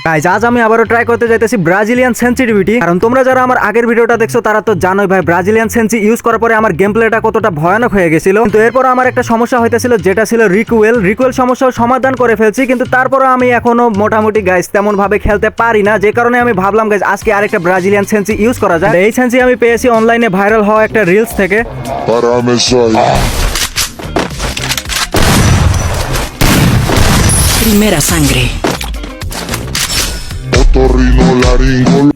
Guys আজ আমি আবারও ট্রাই করতে যাইতেছি ব্রাজিলিয়ান সেনসিটিভিটি, কারণ তোমরা যারা আমার আগের ভিডিওটা দেখছো তারা তো জানোই ভাই ব্রাজিলিয়ান সেন্সি ইউজ করার পরে আমার গেম প্লেটা কতটা ভয়ানক হয়ে গেছিল। কিন্তু এরপর আমার একটা সমস্যা হইতেছিল যেটা ছিল রিকুয়েল সমস্যার সমাধান করে ফেলছি, কিন্তু তারপরও আমি এখনো মোটামুটি গাইস তেমন ভাবে খেলতে পারি না, যে কারণে আমি ভাবলাম গাইস আজকে আরেকটা ব্রাজিলিয়ান সেন্সি ইউজ করা যায়। এই সেন্সি আমি পেয়েছি অনলাইনে ভাইরাল হওয়া একটা রিলস থেকে। Primera sangre.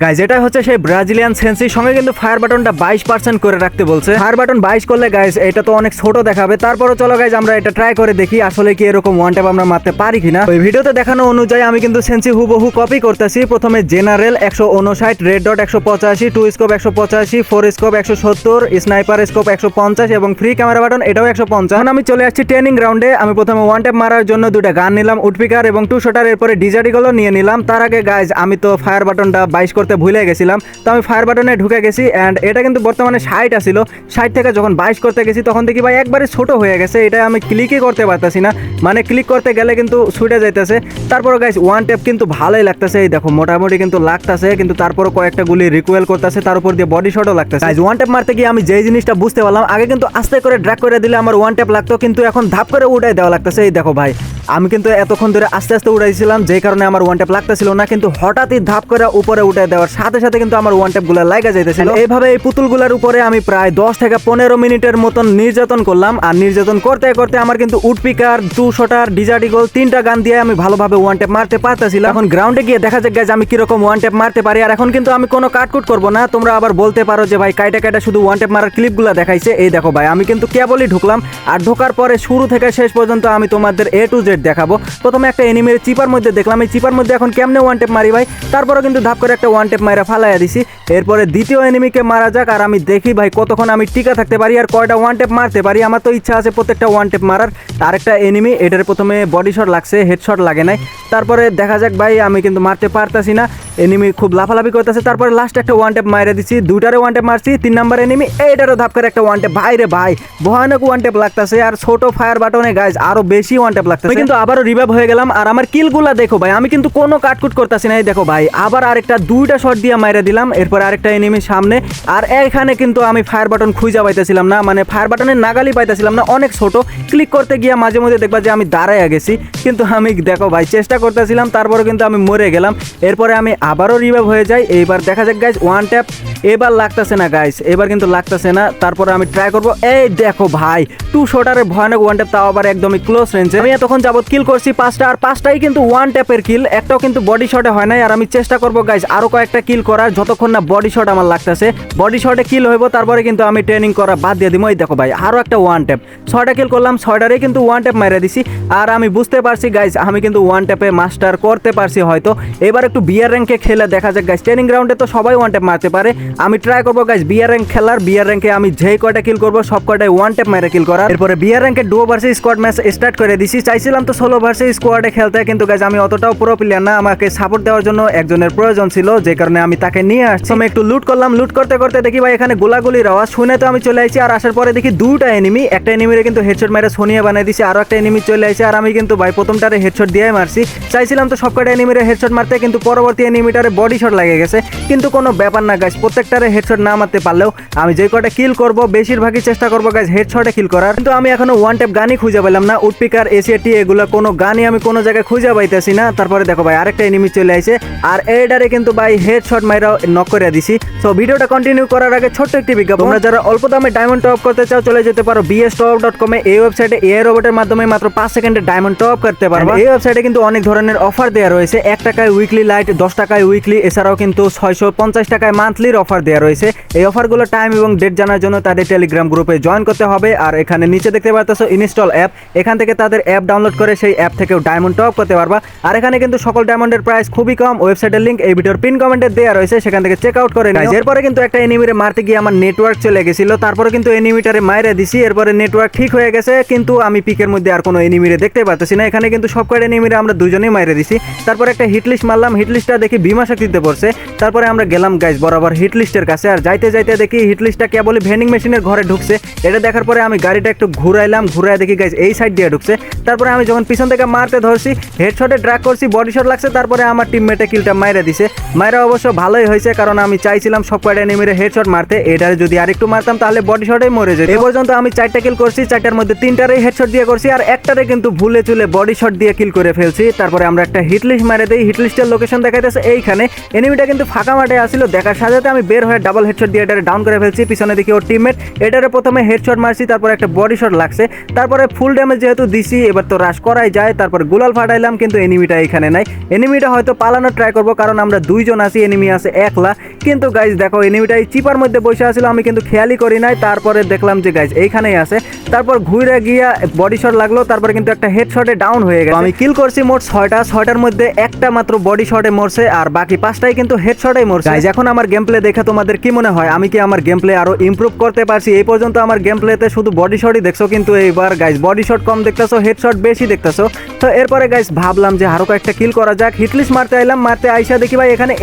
গাইস এটা হচ্ছে সেই ব্রাজিলিয়ান সেন্সি, সঙ্গে কিন্তু ফায়ার বাটনটা 22% করে রাখতে বলছে। ফায়ার বাটন 22 করলে গাইস এটা তো অনেক ছোট দেখাবে, তারপরে চলো গাইস আমরা এটা ট্রাই করে দেখি আসলে কি এরকম ওয়ান ট্যাপ আমরা মারতে পারি কিনা। ওই ভিডিওতে দেখানো অনুযায়ী আমি কিন্তু সেন্সি হুবহু কপি করতেছি। প্রথমে general 159, red dot 185, two scope 185, four scope 170, sniper scope 150 এবং ফ্রি ক্যামেরা বাটন এটাও 150। এখন আমি চলে আসছি ট্রেনিং গ্রাউন্ডে। আমি প্রথমে ওয়ান ট্যাপ মারার জন্য দুটা গান নিলাম, উডপিকার এবং টু শটার, এরপরে ডিজার্টিগুলো নিয়ে নিলাম। তার আগে গাইস আমি তো ফায়ার বাটনটা 22 করতে ভুলে গেছিলাম, তো আমি ফায়ার বাটনে ঢুকে গেছি। অ্যান্ড এটা কিন্তু বর্তমানে 60 আসিল, 60 থেকে যখন 22 করতে গেছি তখন দেখি ভাই একবারে ছোট হয়ে গেছে। এটা আমি ক্লিকই করতে পারতেছি না, মানে ক্লিক করতে গেলে কিন্তু ছুটে যাইতেছে। তারপর গাইস ওয়ান ট্যাপ কিন্তু ভালোই লাগতেছে, এই দেখো মোটামুটি কিন্তু লাগতেছে, কিন্তু তারপরও কয়েকটা গুলি রিকুয়েল করতেছে, তার উপর দিয়ে বডি শটও লাগতেছে। গাইস ওয়ান ট্যাপ মারতে গিয়ে আমি যেই জিনিসটা বুঝতে পারলাম, আগে কিন্তু আস্তে করে ড্র্যাগ করে দিলে আমার ওয়ান ট্যাপ লাগতো, কিন্তু এখন ধাপ করে উঠাই দেওয়া লাগতেছে। এই দেখো ভাই আমি কিন্তু এতক্ষণ ধরে আস্তে আস্তে উড়াইছিলাম, যেই কারণে আমার ওয়ান ট্যাপ লাগতেছিল না, কিন্তু হঠাৎই ধাপ করে উপরে উঠে দেওয়ার সাথে সাথে কিন্তু আমার ওয়ান ট্যাপ গুলা লাগা যাইতেছিল। এইভাবে এই পুতুলগুলার উপরে আমি প্রায় 10 থেকে 15 মিনিটের মতন নির্যাতন করলাম। আর নির্যাতন করতে করতে আমার কিন্তু উডপিকার, টু শটার, ডিজার্টিগল তিনটা গান দিয়ে আমি ভালোভাবে ওয়ান ট্যাপ মারতে পারতেছিলাম। এখন গ্রাউন্ডে গিয়ে দেখা যাক গাইস আমি কিরকম ওয়ান ট্যাপ মারতে পারি। আর এখন কিন্তু আমি কোনো কাটকুট করবো না। তোমরা আবার বলতে পারো যে ভাই কাইটা শুধু ওয়ান ট্যাপ মারার ক্লিপগুলো দেখাইছে। এই দেখো ভাই আমি কিন্তু কেবলই ঢুকলাম, আর ঢোকার পরে শুরু থেকে শেষ পর্যন্ত আমি তোমাদের A to Z দেখাবো। প্রথমে একটা এনিমির চিপার মধ্যে দেখলাম, এই চিপার মধ্যে এখন কেমনে ওয়ান ট্যাপ মারি ভাই, তারপরে কিন্তু ধাপ করে একটা ওয়ান ট্যাপ মারা ফালাইয়া দিছি। এরপরে দ্বিতীয় এনিমিকে মারা যাক, আর আমি দেখি ভাই কতক্ষণ আমি টিকা থাকতে পারি আর কয়টা ওয়ান ট্যাপ মারতে পারি। আমার তো ইচ্ছা আছে প্রত্যেকটা ওয়ান ট্যাপ মারার। আরেকটা এনিমি, এটার প্রথমে বডি শট লাগছে, হেডশট লাগে নাই। তারপরে দেখা যাক ভাই আমি কিন্তু মারতে পারতাছি না, এনিমি খুব লাফালাফি করতেছে। তারপরে লাস্ট একটা ওয়ান ট্যাপ মাইরে দিছি, দুইটারে ওয়ান ট্যাপ মারছি। 3 নাম্বার এনিমি, এইটারও ধাপ করে একটা ওয়ান ট্যাপ। ভাই রে ভাই ভয়ানক ওয়ান ট্যাপ লাগতেছে, আর ছোট ফায়ার বাটনে গাইজ আরো বেশি ওয়ান ট্যাপ লাগতেছে। কিন্তু আবারও রিভাইভ হয়ে গেলাম, আর আমার কিলগুলা দেখো ভাই আমি কিন্তু কোনো কাটকুট করতেছি না। এই দেখো ভাই আবার আরেকটা দুইটা শট দিয়ে মাইরে দিলাম। এরপর আরেকটা এনিমির সামনে, আর এখানে কিন্তু আমি ফায়ার বাটন খুঁজে পাইতেছিলাম না, মানে ফায়ার বাটনের নাগালি পাইতেছিলাম না, অনেক ছোট। ক্লিক করতে গিয়ে মাঝে মধ্যে দেখবা যে আমি দাঁড়াইয়া গেছি, কিন্তু আমি দেখো ভাই চেষ্টা করতেছিলাম, তারপরে কিন্তু আমি মরে গেলাম। এরপরে আমি আবারও রিভাইভ হয়ে যাই। এইবার দেখা যাক গাইজ ওয়ান ট্যাপ এবার লাগতেছে না গাইজ, এবার কিন্তু লাগতেছে না। তারপরে আমি ট্রাই করব। এই দেখো ভাই টু শটারের ভয়ানক ওয়ান ট্যাপ, তাও আবার একদমই ক্লোজ রেঞ্জে। আমি এতক্ষণ যাবত কিল করছি 5টা, আর 5টাই কিন্তু ওয়ান ট্যাপের কিল, একটাও কিন্তু বডি শটে হয় নাই। আর আমি চেষ্টা করব গাইজ আরো কয়েকটা কিল করার, যতক্ষণ না বডি শট আমার লাগতেছে। বডি শটে কিল হইব, তারপরে কিন্তু আমি ট্রেনিং করা বাদ দিয়ে দিব। এই দেখো ভাই আরো একটা ওয়ান ট্যাপ, 6টা কিল করলাম, 6টারে কিন্তু ওয়ান ট্যাপ মাইরে দিছি। আর আমি বুঝতে পারছি গাইজ আমি কিন্তু ওয়ান ট্যাপে মাস্টার করতে পারছি হয়তো। এবার একটু বিয়ার র্যাঙ্কে খেলে দেখা যাক গাইজ। ট্রেনিং গ্রাউন্ডে তো সবাই ওয়ান ট্যাপ মারতে পারে, আমি ট্রাই করবো গাইজ বিয়ার র্যাঙ্ক খেলার। বিয়ার র্যাঙ্কে আমি যেই কয়টা কিল করবো সব কয়টাই ওয়ান ট্যাপ মাইরে কিল করার। এরপরে বিয়ার র্যাঙ্কে duo versus squad match start করে দিছি। চাইছিলাম তো সোলো ভার্সেস স্কোয়াডে খেলতে, কিন্তু গাইজ আমি অতটাও প্রো প্লেয়ার না, আমাকে সাপোর্ট দেওয়ার জন্য একজনের প্রয়োজন ছিল, যে কারণে আমি তাকে নিয়ে আসছি। আমি একটু লুট করলাম, লুট করতে করতে দেখি ভাই এখানে গোলাগুলির আওয়াজ শুনে তো আমি চলে আসছি। আর আসার পরে দেখি দুটা এনিমি, একটা এনিমিরে কিন্তু হেডশট মেরে সোনিয়া বানিয়ে দিছি, আরো একটা এনিমি চলে আসছে। আর আমি কিন্তু ভাই প্রথমটারে হেডশট দিয়ে মারছি। চাইছিলাম তো সব কয়টা এনিমিরে হেডশট মারতে, কিন্তু পরবর্তী এনিমিটারে বডি শট লাগে গেছে। কিন্তু কোনো ব্যাপার না গাইজ, প্রত্যেকটারে হেডশট না মারতে পারলেও আমি যে কয়টা কিল করব বেশিরভাগই চেষ্টা করবো গাইজ হেডশটে কিল করার। কিন্তু আমি এখনো ওয়ান ট্যাপ গানই খুঁজে পেলাম না, উডপিকার, এসিএটি এগুলো কোনো গানই আমি কোনো জায়গায় খুঁজে পাইতেছি না। তারপরে দেখো ভাই আরেকটা এনিমি চলে আসে, আর এইটারে কিন্তু ভাই হেডশট মাইরা নক করে দিছি। সো ভিডিওটা কন্টিনিউ করার আগে ছোট্ট একটি বিজ্ঞাপন, তোমরা যারা অল্প দামে ডায়মন্ড টপ করতে চাও চলে যেতে পারো bstop.com। এই ওয়েবসাইটে এআই রোবটের মাধ্যমে মাত্র 5 সেকেন্ডে ডায়মন্ড টপ করতে পারবে। এই ওয়েবসাইটে কিন্তু অনেক ধরনের অফার দেওয়া রয়েছে, 1 টাকায় উইকলি লাইট, 10 টাকায় উইকলি, এছাড়াও কিন্তু 650 টাকায় মান্থলির অফার দেওয়া রয়েছে। এই অফারগুলো টাইম এবং ডেট জানার জন্য তাদের টেলিগ্রাম গ্রুপে জয়েন করতে হবে। আর এখানে নিচে দেখতে পাচ্ছ ইনস্টল অ্যাপ, এখান থেকে তাদের অ্যাপ ডাউনলোড করে সেই অ্যাপ থেকেও ডায়মন্ড টপ করতে পারবা। আর এখানে কিন্তু সকল ডায়মন্ডের প্রাইস খুবই কম। ওয়েবসাইটের লিংক এই ভিডিওর পিন কমেন্টে দেওয়া রয়েছে, সেখান থেকে চেক আউট করে নিও। এরপরে কিন্তু একটা এনিমিরে মারতে গিয়ে আমার নেটওয়ার্ক চলে গেছিল, তারপরে কিন্তু এনিমিটারে মাইরে দিছি। এরপরে নেটওয়ার্ক ঠিক হয়ে গেছে, কিন্তু আমি পিকের মধ্যে আর কোনো এনিমিরে দেখতে পাচ্ছি না। এখানে কিন্তু সব কয়টা এনিমিরে আমরা দুজনেই মাইরে দিছি। তারপরে একটা হিটলিস্ট মারলাম, হিটলিস্টটা দেখি বিমা শক্তিতে পড়ছে। তারপরে আমরা গেলাম গাইজ বরাবর হিটলিস্টের কাছে, আর যাইতে যাইতে দেখি হিটলিস্টটা কেবলই ভেন্ডিং মেশিনের ঘরে ঢুকছে। এটা দেখার পরে আমি গাড়িটা একটু ঘুরাইলাম, ঘুরাই দেখি গাইজ এই সাইড দিয়ে ঢুকছে। তারপরে আমি যখন পিছন থেকে মারতে ধরছি, হেডশটে ড্রাগ করছি, বডি শট লাগছে, তারপরে আমার টিমমেটে কিলটা মাইরা দিছে। মাইরা অবশ্য ভালোই হয়েছে, কারণ আমি চাইছিলাম সব কয়টা এনিমিরে হেডশট মারতে। এটারে যদি আরেকটু মারতাম তাহলে বডি শটেই মরে যেত। এ পর্যন্ত আমি 4টা কিল করছি, 4টার মধ্যে 3টারে হেডশট দিয়ে করছি, আর একটারে কিন্তু ভুলে চুলে বডি শট দিয়ে কিল করে ফেলছি। তারপরে আমরা একটা হিট লিস্ট মারে দেই। হিট লিস্টের লোকেশন দেখাইতেছে এইখানে। এনিমিটা কিন্তু ফাঁকা মাঠে আসছিল, দেখার সাথে আমি বের হয়ে ডাবল হেডশট দিয়ে এটারে ডাউন করে ফেলছি। পিছনে দেখি ওর টিমমেট, এটারে প্রথমে হেডশট মারছি, তারপরে একটা বডি শট লাগছে, তারপরে ফুল ড্যামেজ যেহেতু দিছি এবার তো রাশ করাই যায়। তারপরে গুলাল ফাটাইলাম, কিন্তু এনিমিটা এখানে নাই। এনিমিটা হয়তো পালানোর ট্রাই করবো, কারণ আমরা 2 জন আছি, এনিমি আছে একলা। কিন্তু গাইজ দেখো এনিমিটা এই চিপার মধ্যে বসে আছিল, আমি কিন্তু খেয়ালই করি নাই। তারপরে দেখলাম যে গাইজ এইখানেই আছে, তারপর ঘুরে গিয়া বডি শট লাগলো, তারপরে কিন্তু একটা হেডশটে ডাউন হয়ে গেল। আমি কিল করছি মোট 6টার মধ্যে একটা মাত্র বডি শটে মরছে, আর বাকি 5টাই কিন্তু হেডশটে মরছে। গাইজ এখন আমার গেম প্লে দেখে তোমাদের কি মনে হয়? আমি কি আমার গেম প্লে আরো ইমপ্রুভ করতে পারছি? এই পর্যন্ত আমার গেম প্লেতে শুধু বডি শটই দেখছো, কিন্তু এইবার গাইজ বডি শট কম দেখতেছো, হেডশট বেশি দেখতেছো। তো এরপরে গাইজ ভাবলাম যে আরো কয়েকটা কিল করা যাক। হিটলিস্ট মারতে আইলাম, মারতে আইসা দেখি ভাই এখানে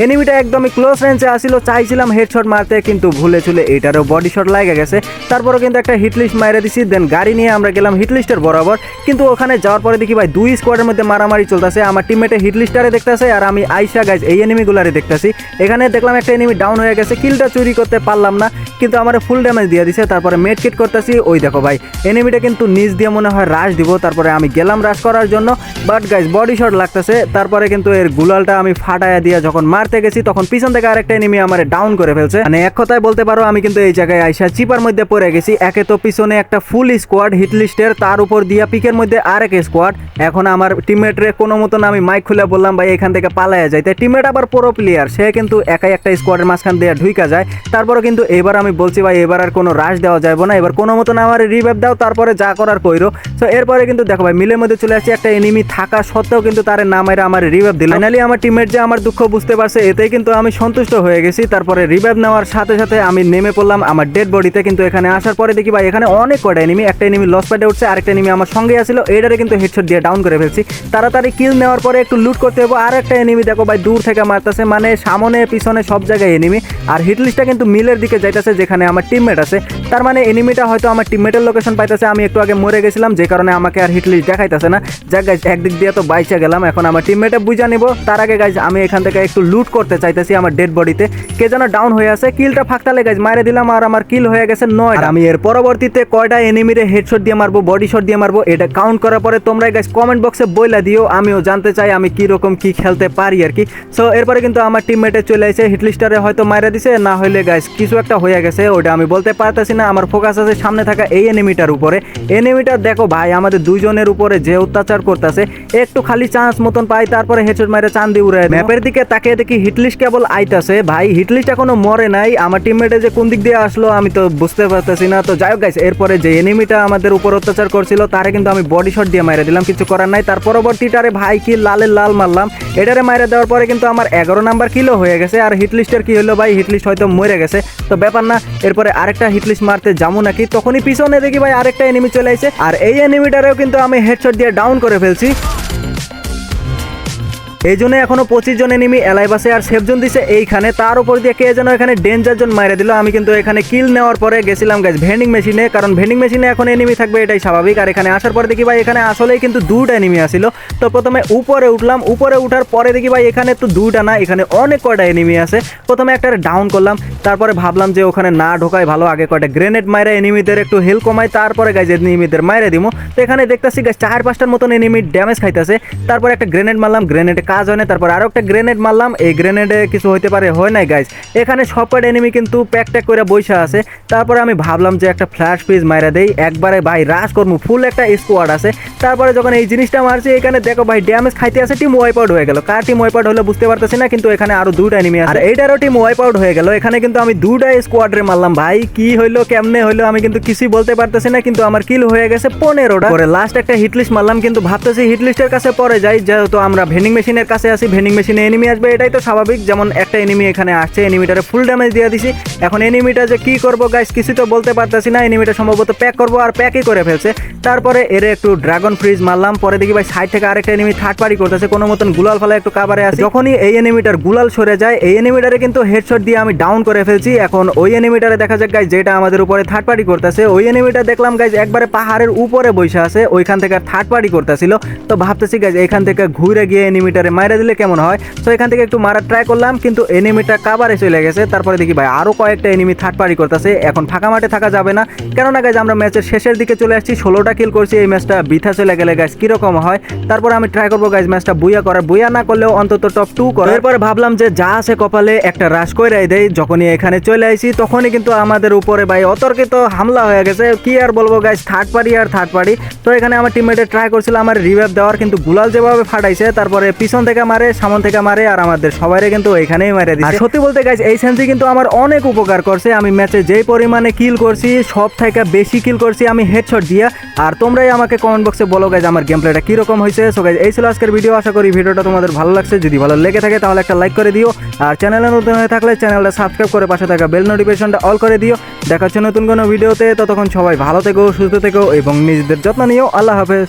এনিমিটা একদমই ক্লোজ রেঞ্জে আসিল। চাইছিলাম হেডশট মারতে, কিন্তু ভুলে চুলে এটারও বডি শট লাগে গেছে। তারপরে কিন্তু একটা হিটলিস্ট মাইরে দিছি, দেন গাড়ি নিয়ে আমরা গেলাম হিটলিস্টের বরাবর। কিন্তু ওখানে যাওয়ার পরে দেখি ভাই 2 স্কোয়াডের মধ্যে মারামারি চলতেছে। আমার টিমমেটে হিটলিস্টারে দেখতেছে, আর আমি আইসা গাইজ এই এনিমিগুলারে দেখতেছি। এখানে দেখলাম একটা এনিমি ডাউন হয়ে গেছে, কিলটা চুরি করতে পারলাম না, কিন্তু আমার ফুল ড্যামেজ দিয়ে দিছে। তারপরে মেড কিট করতেছি, ওই দেখো ভাই এনিমিটা কিন্তু নিচ দিয়ে মনে হয় রাশ দিব। তারপরে আমি গেলাম রাশ করার জন্য, বাট গাইজ বডি শট লাগতেছে। তারপরে কিন্তু এর গুলালটা আমি ফাটায়া দিয়ে যখন মারতে গেছি, তখন পিছন থেকে আরেকটা এনিমি আমার ডাউন করে ফেলছে। মানে এক কথায় বলতে পারো আমি কিন্তু এই জায়গায় আইসা চিপার মধ্যে পড়ে গেছি। একে তো পিছনে একটা ফুল স্কোয়াড হিটলিস্টের, তার উপর দিয়া পিকের মধ্যে আরেক স্কোয়াড। এখন আমার টিমমেটরে কোনো মতন আমি মাইক খুলে বললাম ভাই এখান থেকে পালায়া যাইতে। টিমমেট আবার পুরো প্লেয়ার, সে কিন্তু একাই একটা স্কোয়াডের মাঝখান দিয়ে ঢুইকা যায়। তারপরে কিন্তু এবার আমি বলছি ভাই এবার আর কোনো রাশ দেওয়া যাবে না, এবার কোনো মতন আমার রিভাইভ দাও, তারপরে যা করার কইরো। তো এরপরে কিন্তু দেখো ভাই মিলের মধ্যে চলে আসছে, একটা এনিমি থাকা সত্ত্বেও কিন্তু তার নামের আমার রিভাইভ দিল। ফাইনালি আমার টিমমেট যে আমার দুঃখ বুঝতে পারছে, এতেই কিন্তু আমি সন্তুষ্ট হয়ে গেছি। তারপরে রিভাইভ নেওয়ার সাথে সাথে আমি নেমে পড়লাম আমার ডেড বডিতে। কিন্তু এখানে আসার পরে দেখি ভাই এখানে অনেক কয়টা এনিমি, একটা এনিমি লস প্যাডে উঠছে, আরেকটা এনিমি আমার সঙ্গে আসছিল, এটারে কিন্তু হেডশট দিয়ে ডাউন করে ফেলছি। তাড়াতাড়ি কিল নেওয়ার পরে একটু লুট করতে হবে। আর একটা এনিমি দেখো ভাই দূর থেকে মারতেছে, মানে সামনে পিছনে সব জায়গায় এনিমি। আর হিটলিস্টটা কিন্তু মিলের দিকে যাইতেছে যেখানে আমার টিমমেট আছে। তার মানে এনিমিটা হয়তো আমার টিমমেটের লোকেশন পাইতেছে। আমি একটু আগে মরে গেছিলাম, যে কারণে আমাকে আর হিটলিস্ট দেখাইতেছে না। যাক গাইজ একদিক দিয়ে তো বাইচা গেলাম, এখন আমার টিমমেটে বুঝা নিব। তার আগে গাইজ আমি এখান থেকে একটু লুট করতে চাইতেছি আমার ডেড বডিতে। কে যেন ডাউন হয়ে আছে, কিলটা ফাঁকতালে গাইজ মারে দিলাম, আর আমার কিল হয়ে গেছে 9। আমি এর পরবর্তীতে কয়টা এনিমিরে হেডশট দিয়ে মারবো, বডি শট দিয়ে মারবো, এটা কাউন্ট করার পরে তোমরা গাইজ কমেন্ট বক্সে বইলা দিও, আমিও জানতে চাই আমি কি রকম কি খেলতে পারি আর কি। সো এরপরে কিন্তু আমার টিমমেটে চলে আসে, হিটলিস্টারে হয়তো মাইরা দিছে, না হইলে গাইজ কিছু একটা হয়ে গেছে, ওটা আমি বলতে পারতেছি না। আমার ফোকাস আছে সামনে থাকা এই এনিমিটার উপরে। এনিমিটা দেখো ভাই আমাদের 2 জনের উপরে যে অত্যাচার করতেছে, একটু খালি চান্স মতন পাই, তারপরে হেডশট মারে চান্দি উড়ে। ম্যাপের দিকে তাকিয়ে দেখি হিটলিস্ট কেবল আইতাছে, ভাই হিটলিস্ট এখনো মরে নাই। আমার টিমমেটে যে কোন দিক দিয়ে আসলো আমি তো বুঝতে পারতেছি না। তো যাই হোক গাইস, এরপরে যে এনিমিটা আমাদের উপর অত্যাচার করছিল তারে কিন্তু আমি বডি শট দিয়ে মাইরে দিলাম, কিছু করার নাই। তার পরবর্তীটারে ভাই কি লালের লাল মারলাম, এটারে মাইরে দেওয়ার পরে কিন্তু আমার 11 নাম্বার কিলো হয়ে গেছে। আর হিটলিস্টের কি হলো ভাই, হিটলিস্ট হয়তো মরে গেছে, তো ব্যাপার না। এরপরে আরেকটা হিটলিস্ট মারতে যাবো নাকি, তখনই পিছনে দেখি ভাই আরেকটা এনিমি চলে আসে, আর এই এনিমিটারেও কিন্তু আমি হেডশট দিয়ে ডাউন করে ফেলছি। এই জন্য এখনো 25 জন এনিমি এলাইভ আছে, আর সেফ জোন দিছে এইখানে। তার উপর দিয়ে কে যেন এখানে ডেঞ্জার জোন মাইরে দিল। আমি কিন্তু এখানে কিল নেওয়ার পরে গেছিলাম গাইজ ভেন্ডিং মেশিনে, কারণ ভেন্ডিং মেশিনে এখন এনিমি থাকবে এটাই স্বাভাবিক। আর এখানে আসার পরে দেখি ভাই এখানে আসলেই কিন্তু 2টা এনিমি আসিল। তো প্রথমে উপরে উঠলাম, উপরে উঠার পরে দেখি ভাই এখানে তো 2টা না, এখানে অনেক কয়টা এনিমি আছে। প্রথমে একটা ডাউন করলাম, তারপরে ভাবলাম যে ওখানে না ঢোকাই ভালো, আগে কয়টা গ্রেনেড মাইরা এনিমিদের একটু হেল কমাই, তারপরে গাইজ এনিমিদের মাইরে দিব। তো এখানে দেখতেছি গাইজ 4-5টার মতন এনিমি ড্যামেজ খাইতেছে। তারপরে একটা গ্রেনেড মারলাম, গ্রেনেডে কাজ হয় না। তারপর আরো একটা গ্রেনেড মারলাম, এই গ্রেনেডে কিছু হইতে পারে, হয় নাই গাইজ। এখানে সব কয়টা এনিমি কিন্তু প্যাক ট্যাক করে বইসা আছে। তারপরে আমি ভাবলাম যে একটা ফ্ল্যাশ পিস মাইরা দেই, একবারে ভাই রাশ করবো, ফুল একটা স্কোয়াড আছে। তারপরে যখন এই জিনিসটা মারছি, এখানে দেখো ভাই ড্যামেজ খাইতে আছে, টিম ওয়াইপ আউট হয়ে গেল। কার টিম ওয়াইপ আউট হলো বুঝতে পারতেছি না, কিন্তু এখানে আরো 2টা এনিমি আছে, আর এইটারও টিম ওয়াইপ আউট হয়ে গেল। এখানে কিন্তু আমি 2টা স্কোয়াডরে মারলাম, ভাই কি হইলো কেমনে হইলো আমি কিন্তু কিছুই বলতে পারতেছি না। কিন্তু আমার কিল হয়ে গেছে 15টা। পরে লাস্ট একটা হিটলিস্ট মারলাম, কিন্তু ভাবতেছি হিটলিস্টের কাছে পরে যাই, যেহেতু আমরা ভেন্ডিং মেশিনে মেশিনের কাছে আসি, ভেন্ডিং মেশিনে এনিমি আসবে, এটাই তো স্বাভাবিক। যেমন একটা এনিমি এখানে আসছে, এনিমিটারে ফুল ড্যামেজ দিয়ে দিছি। এখন এনিমিটা যে কি করবো গাইস কিছু তো বলতে পারতেছি না। এনিমিটা সম্ভবত প্যাক করবো, আর প্যাকই করে ফেলছে। তারপরে এর একটু ড্রাগন ফ্রিজ মারলাম, পরে দেখি ভাই সাইড থেকে আরেকটা এনিমি থার্ড পার্টি করতেছে, কোনো মতন গুলাল ফেলা একটু কাভারে আছে। যখনই এই এনিমিটার গুলাল সরে যায়, এই এনিমিটারে কিন্তু হেডশট দিয়ে আমি ডাউন করে ফেলছি। এখন ওই এনিমিটারে দেখা যাক গাইস যেটা আমাদের উপরে থার্ড পার্টি করতেছে, ওই এনিমিটা দেখলাম গাইস একবারে পাহাড়ের উপরে বসে আছে, ওইখান থেকে থার্ড পার্টি করতেছিল। তো ভাবতেছি গাইস এখান থেকে ঘুরে গিয়ে এনিমিটারে মাইরা দিলে কেমন হয়। তো এখান থেকে একটু মারার ট্রাই করলাম, কিন্তু এনিমিটা কাভারে চলে গেছে। তারপরে দেখি ভাই আরো কয়েকটা এনিমি থার্ড পার্টি করতেছে। এখন ফাঁকা মাঠে থাকা যাবে না, কেননা গাইস আমরা ম্যাচের শেষের দিকে চলে আসছি, 16টা কিল করছি। এই ম্যাচটা বৃথা চলে গেলে গাইস কিরকম হয়। তারপর আমি ট্রাই করবো গাইস ম্যাচটা বুইয়া করার, বুইয়া না করলেও অন্তত টপ 2 করার। এরপরে ভাবলাম যে যা আছে কপালে একটা রাশ কইরাই দেই। যখনই এখানে চলে আইছি তখনই কিন্তু আমাদের উপরে ভাই অতর্কিত হামলা হয়ে গেছে। কি আর বলবো গাইস, থার্ড পার্টি আর থার্ড পার্টি। তো এখানে আমার টিমমেটে ট্রাই করছিল আমার রিভাইভ দেওয়ার, কিন্তু গুলাল যেভাবে ফাটাইছে, তারপরে পিছন থেকে মারে, সামন থেকে মারে, আর আমাদের সবাইরে কিন্তু এখানেই মারে দিচ্ছে। আর সত্যি বলতে গাইস এই সেন্সি কিন্তু আমার অনেক উপকার করছে। আমি ম্যাচে যেই পরিমাণে কিল করছি, সব থেকে বেশি কিল করছি আমি হেডশট দিয়া। আর তোমরাই আমাকে কমেন্ট বক্সে বলো গাইস আমার গেম প্লেটা কিরকম হয়েছে। সো গাইস এই ছিল আজকের ভিডিও, আশা করি ভিডিওটা তোমাদের ভালো লাগছে। যদি ভালো লেগে থাকে তাহলে একটা লাইক করে দিও, আর চ্যানেলে নতুন হয়ে থাকলে চ্যানেলটা সাবস্ক্রাইব করে পাশে থাকা বেল নোটিফিকেশনটা অল করে দিও। দেখা হচ্ছে নতুন কোনো ভিডিওতে, ততক্ষণ সবাই ভালো থেকো, সুস্থ থেকো এবং নিজেদের যত্ন নিও। আল্লাহ হাফেজ।